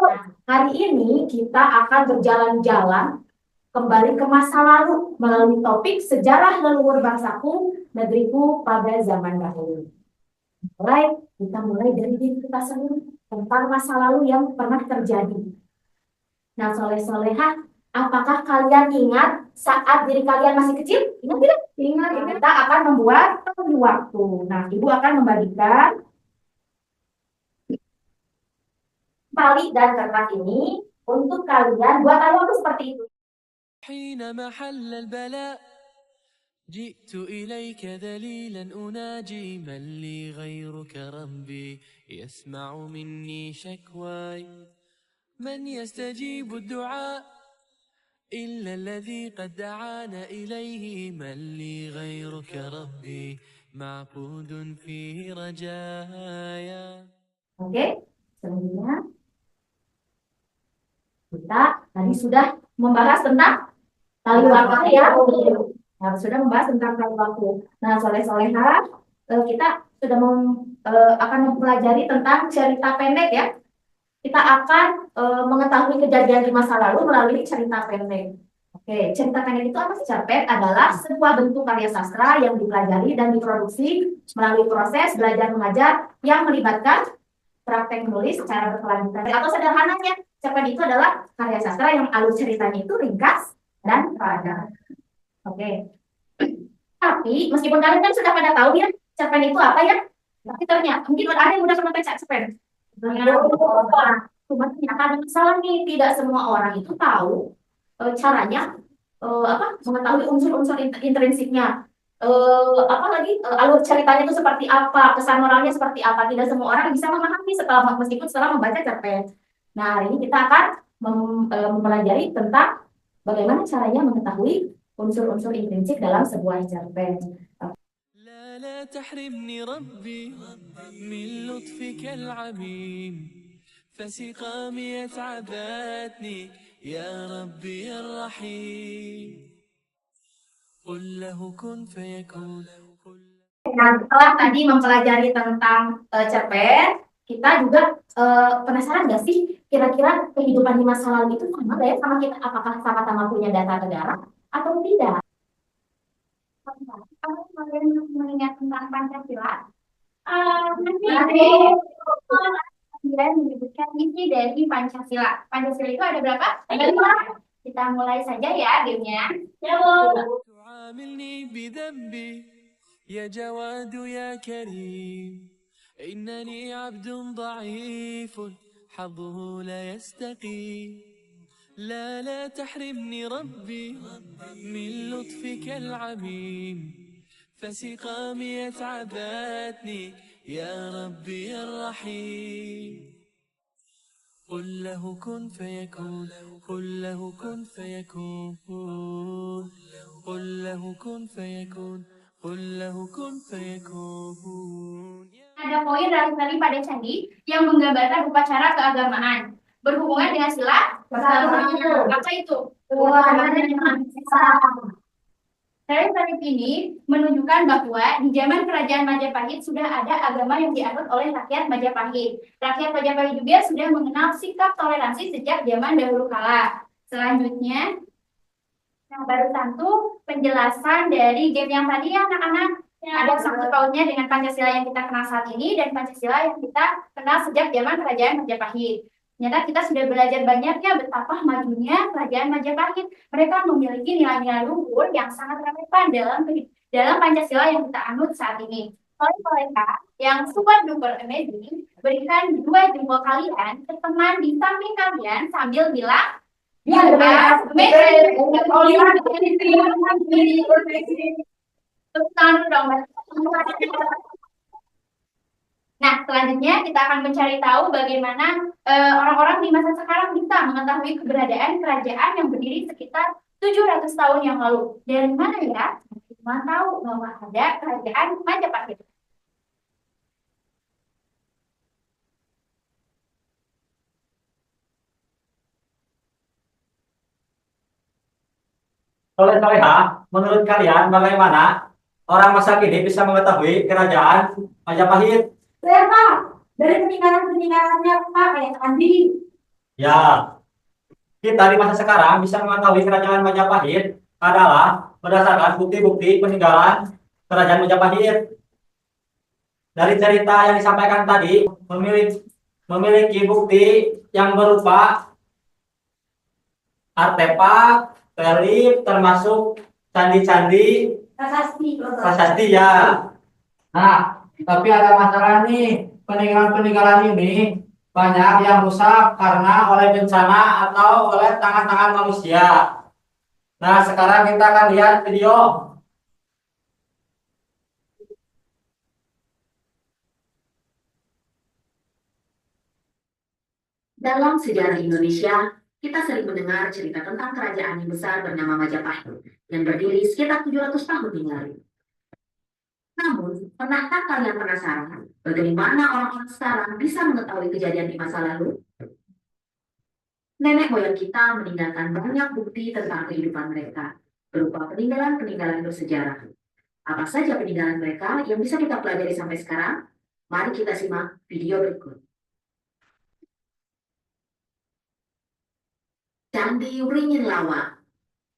Nah, hari ini kita akan berjalan-jalan kembali ke masa lalu melalui topik sejarah leluhur bangsaku, negeriku pada zaman dahulu. Kita mulai dari diri kita sendiri tentang masa lalu yang pernah terjadi. Nah, soleh-solehah, apakah kalian ingat saat diri kalian masih kecil? Ingat tidak? Ingat. Kita akan membuat di waktu. Nah, Ibu akan membagikan tali dan kertas ini untuk kalian buat waktu seperti itu. حين محل البلاء جئت إليك ذليلا أناجي من لي غيرك ربي يسمع مني شكواي من يستجيب الدعاء إلا الذي قد دعانا إليه من لي غيرك ربي معبود فيه رجايا. Oke, selanjutnya kita tadi sudah membahas tentang tali waktu ya. Nah, sudah membahas tentang tali waktu. Nah, soleh-solehah, kita sudah akan mempelajari tentang cerita pendek ya. Kita akan mengetahui kejadian di masa lalu melalui cerita pendek. Oke, cerita pendek itu apa sih? Cerpen adalah sebuah bentuk karya sastra yang dipelajari dan diproduksi melalui proses belajar mengajar yang melibatkan praktek menulis secara berkelanjutan. Atau sederhananya, cerpen itu adalah karya sastra yang alur ceritanya itu ringkas dan padat. Oke. Tapi meskipun kalian kan sudah pada tahu ya cerpen itu apa ya, tapi ternyata mungkin ada yang udah pernah baca cerpen. Cuma ternyata ada masalah nih, tidak semua orang itu tahu caranya mengetahui unsur-unsur intrinsiknya. Alur ceritanya itu seperti apa, kesan moralnya seperti apa. Tidak semua orang bisa memahami meskipun setelah membaca cerpen. Nah, hari ini kita akan mempelajari tentang bagaimana caranya mengetahui unsur-unsur intrinsik dalam sebuah cerpen. لا تحرمني ربي من لطفك العميم فسقامي تعبتني يا ربي الرحيم قل له كن فيكون. Nah, setelah tadi mempelajari tentang cerpen, kita juga penasaran nggak sih kira-kira kehidupan di masa lalu itu sama nggak ya sama kita? Apakah sama-sama punya data negara atau tidak? Kamu mengingat tentang Pancasila? Nanti kemudian menyebutkan isi dari Pancasila. Pancasila itu ada berapa? Ada 5. Kita mulai saja ya gamenya. Ya, Bu. تعاملني بذنبي يا جواد يا كريم إنني عبد ضعيف حظه لا يستقيم لا تحرمني ربي من لطفك العميم فسقامي تعبتني يا ربي الرحيم قل له كن فيكون قل له كن فيكون قل له كن فيكون قل له كن فيكون. Ada poin tali pada candi yang menggambarkan upacara keagamaan berhubungan dengan sila. Apa itu? Tarif ini menunjukkan bahwa di zaman kerajaan Majapahit sudah ada agama yang dianut oleh rakyat Majapahit. Rakyat Majapahit juga sudah mengenal sikap toleransi sejak zaman dahulu kala. Selanjutnya, yang baru tentu penjelasan dari game yang tadi ya anak-anak. Ada sangkut pautnya dengan Pancasila yang kita kenal saat ini dan Pancasila yang kita kenal sejak zaman kerajaan Majapahit. Ternyata kita sudah belajar banyaknya betapa majunya kerajaan Majapahit. Mereka memiliki nilai-nilai luhur yang sangat relevan dalam Pancasila yang kita anut saat ini. Oleh mereka yang super duper amazing, berikan 2 jempol kalian ke teman di samping kalian sambil bilang, you are amazing. Nah, selanjutnya kita akan mencari tahu bagaimana orang-orang di masa sekarang bisa mengetahui keberadaan kerajaan yang berdiri sekitar 700 tahun yang lalu. Dari mana ya? Cuma tahu bahwa ada kerajaan Majapahit. Soleh-solehah, menurut kalian bagaimana orang masa kini bisa mengetahui kerajaan Majapahit? Reva, Dari peninggalan-peninggalannya Pak, kayak Andi. Ya, kita di masa sekarang bisa mengetahui kerajaan Majapahit adalah berdasarkan bukti-bukti peninggalan kerajaan Majapahit. Dari cerita yang disampaikan tadi, memiliki bukti yang berupa artefak, relief, termasuk candi-candi, prasasti ya. Nah, tapi ada masalah nih, peninggalan-peninggalan ini banyak yang rusak karena oleh bencana atau oleh tangan-tangan manusia. Nah, sekarang kita akan lihat video. Dalam sejarah Indonesia, kita sering mendengar cerita tentang kerajaan yang besar bernama Majapahit yang berdiri sekitar 700 tahun yang lalu. Namun, pernahkah kalian penasaran bagaimana orang-orang sekarang bisa mengetahui kejadian di masa lalu? Nenek moyang kita meninggalkan banyak bukti tentang kehidupan mereka, berupa peninggalan-peninggalan bersejarah. Apa saja peninggalan mereka yang bisa kita pelajari sampai sekarang? Mari kita simak video berikut. Candi Wringin Lawa.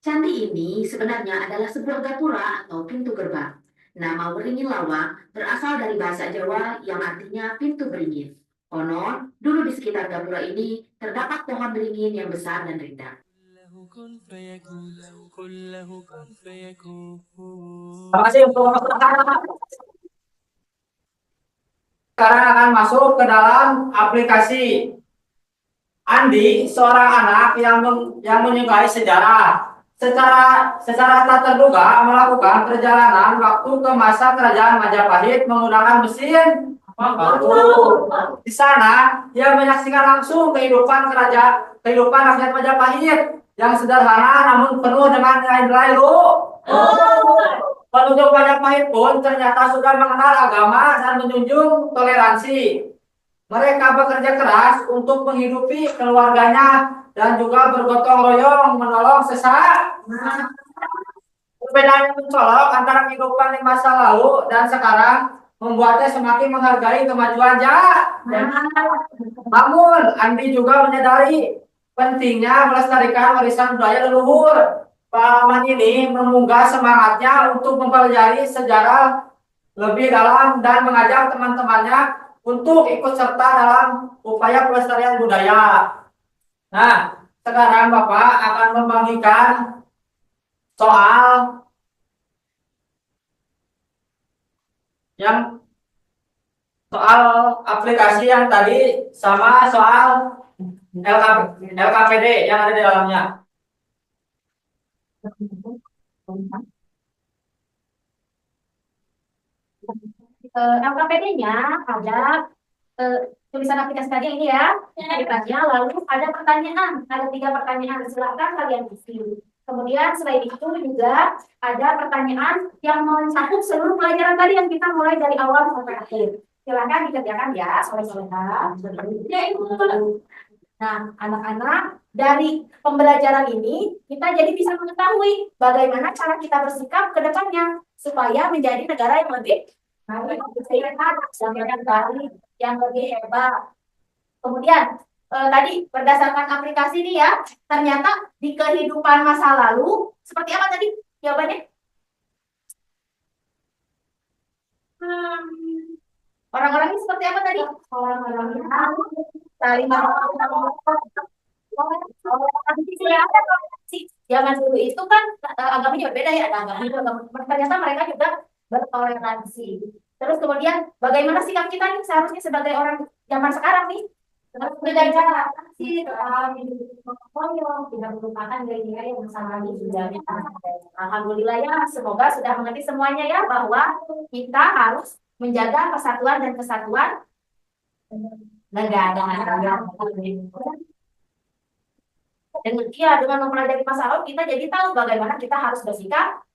Candi ini sebenarnya adalah sebuah gapura atau pintu gerbang. Nama Wringin Lawa berasal dari bahasa Jawa yang artinya pintu beringin. Konon, dulu di sekitar gapura ini terdapat pohon beringin yang besar dan rindang. Terima kasih untuk sekarang akan masuk ke dalam aplikasi. Andi, seorang anak yang menyukai sejarah, secara tak terduga melakukan perjalanan waktu ke masa kerajaan Majapahit menggunakan mesin waktu. Di sana, ia menyaksikan langsung kehidupan rakyat Majapahit yang sederhana namun penuh dengan nilai-nilai Penduduk Majapahit pun ternyata sudah mengenal agama dan menjunjung toleransi. Mereka bekerja keras untuk menghidupi keluarganya dan juga bergotong royong menolong sesama. Perbedaan yang mencolok antara kehidupan di masa lalu dan sekarang membuatnya semakin menghargai kemajuan Namun, Andi juga menyadari pentingnya melestarikan warisan budaya leluhur. Pengalaman ini mengunggah semangatnya untuk mempelajari sejarah lebih dalam dan mengajak teman-temannya untuk ikut serta dalam upaya pelestarian budaya. Nah, sekarang Bapak akan membagikan soal soal aplikasi yang tadi sama soal LKPD yang ada di dalamnya. LKPD-nya ada tulisan aplikasi tadi ini ya, aplikasinya, lalu ada pertanyaan, ada 3 pertanyaan, silakan kalian isi. Kemudian selain itu juga ada pertanyaan yang mencakup seluruh pelajaran tadi yang kita mulai dari awal sampai akhir. Silakan dikerjakan ya, soalnya. Nah, anak-anak, dari pembelajaran ini kita jadi bisa mengetahui bagaimana cara kita bersikap ke depannya supaya menjadi negara yang lebih yang lebih hebat. Kemudian tadi berdasarkan aplikasi ini ya, ternyata di kehidupan masa lalu seperti apa tadi jawabannya? Orang-orang ini seperti apa tadi? Orang-orangnya saling zaman dulu itu kan agamanya juga beda ya, ada agama. Ternyata mereka juga bertoleransi. Terus kemudian bagaimana sikap kita nih seharusnya sebagai orang zaman sekarang nih? Menjaga sih, tidak melupakan nilai-nilai yang sama juga. Alhamdulillah ya, semoga sudah mengerti semuanya ya bahwa kita harus menjaga persatuan dan kesatuan negara. Dengan mempelajari masa lalu kita jadi tahu bagaimana kita harus bersikap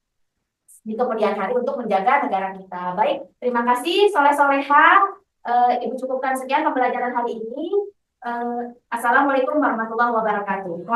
di kemudian hari untuk menjaga negara kita. Baik, terima kasih Soleh-Soleha. Ibu cukupkan sekian pembelajaran hari ini. Assalamualaikum warahmatullahi wabarakatuh.